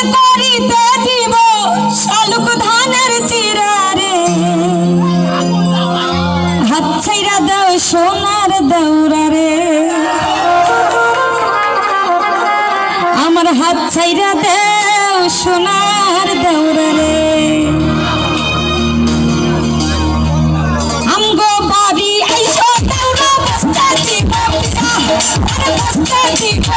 করিতে দিব শালুক ধানের চিরারে হাত ছাইরা দাও সোনার দৌড়ারে আমার হাত ছাইরা দাও সোনার দৌড়ারে আমগো বাড়ি আইসো দৌড়া বস্তা দিব বস্তা দিব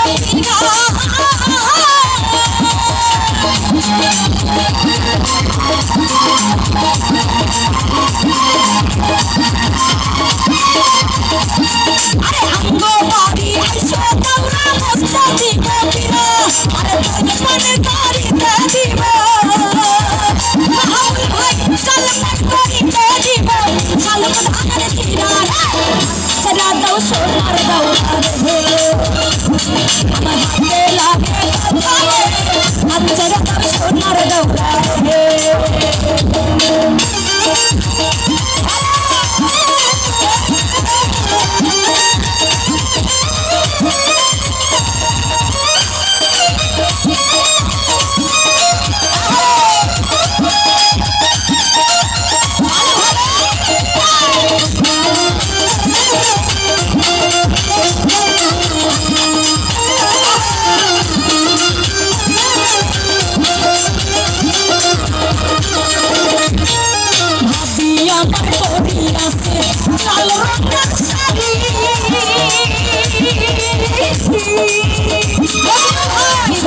সোনার দৌড়ারে আমার হাতে লাগে হাতে রাখা সোনার দৌড়ারে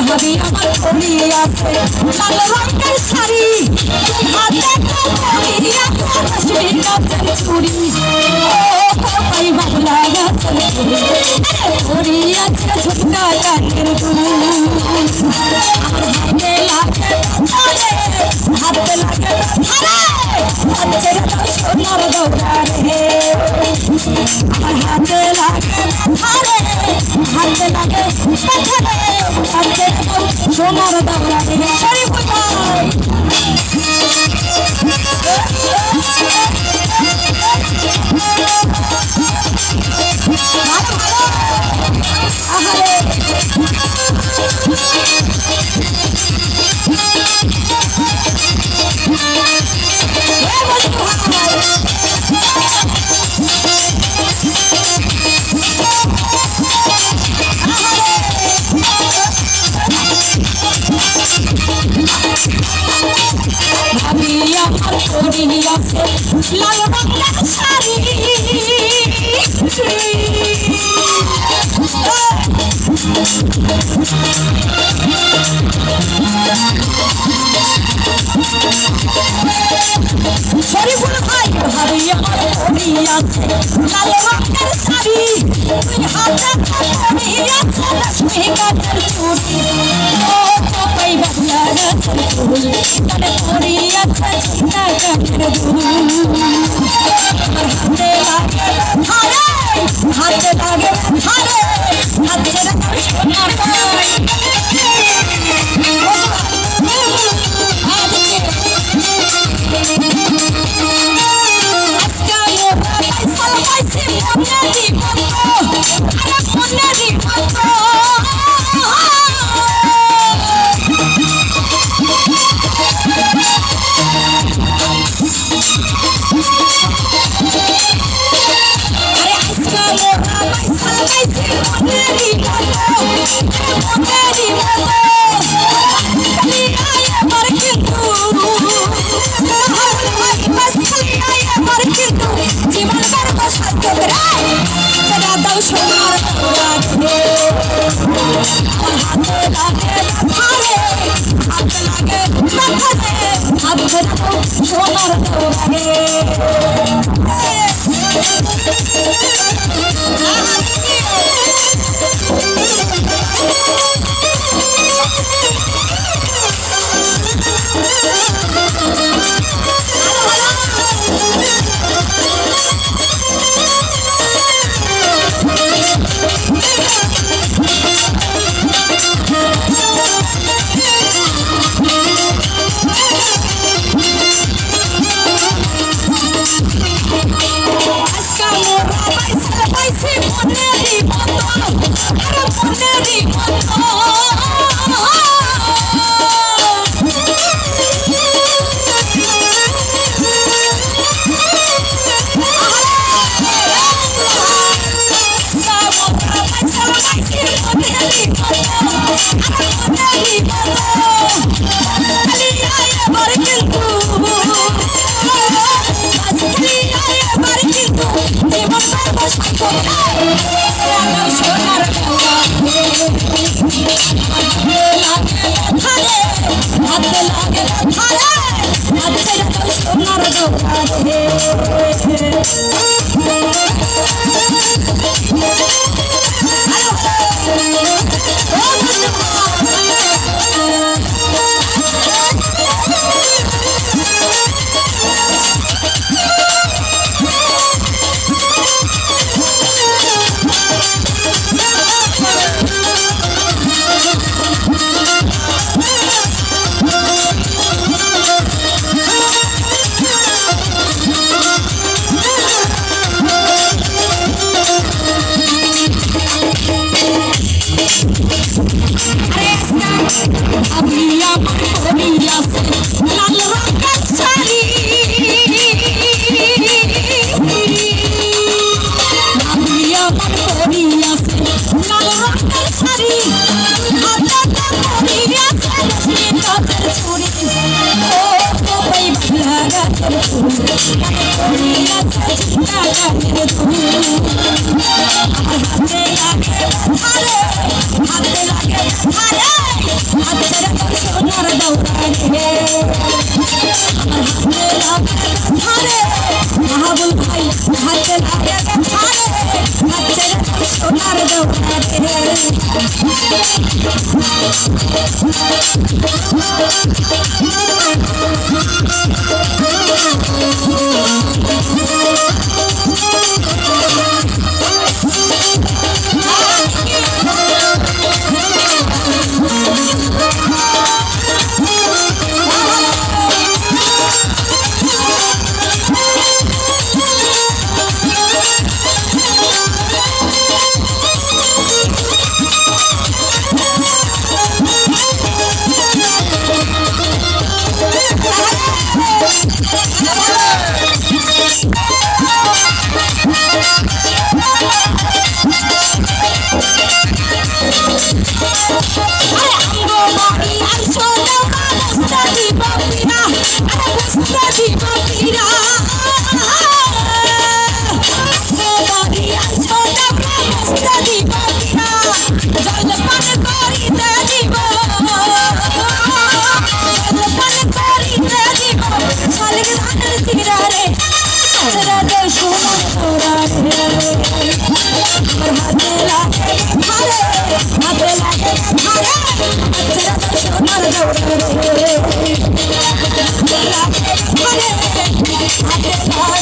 ভাবি আমার কলি আছে লাল রঙের শাড়ি হাতে কলি আছে রশ্মি গাছের ছুরি ও কোপাই বাংলা গাছের ছুরি আছে ঝুমকা কানের দুল হাতে লাগে হাতে লাগে হাতে লাগে সোনার দৌড়ারে আমার হাতে লাগে হাতে লাগে হাতে সোনার দৌড়ারে শরীফ ভাই আমার কলি আছে লাল রঙের শাড়ি শরীফুল ভাই ভাবি আমার কলি আছে লাল রঙের শাড়ি তুই হাতে কলি আছে রশ্মি গাছের ছুরি ও কোপাই বাংলা গাছের ফুল তারে পরি আছে ঝুমকা কানের দুল আমার হাতে লাগে হাতে লাগে হাতে রাখা সোনার সোনার দৌড়ারে Hare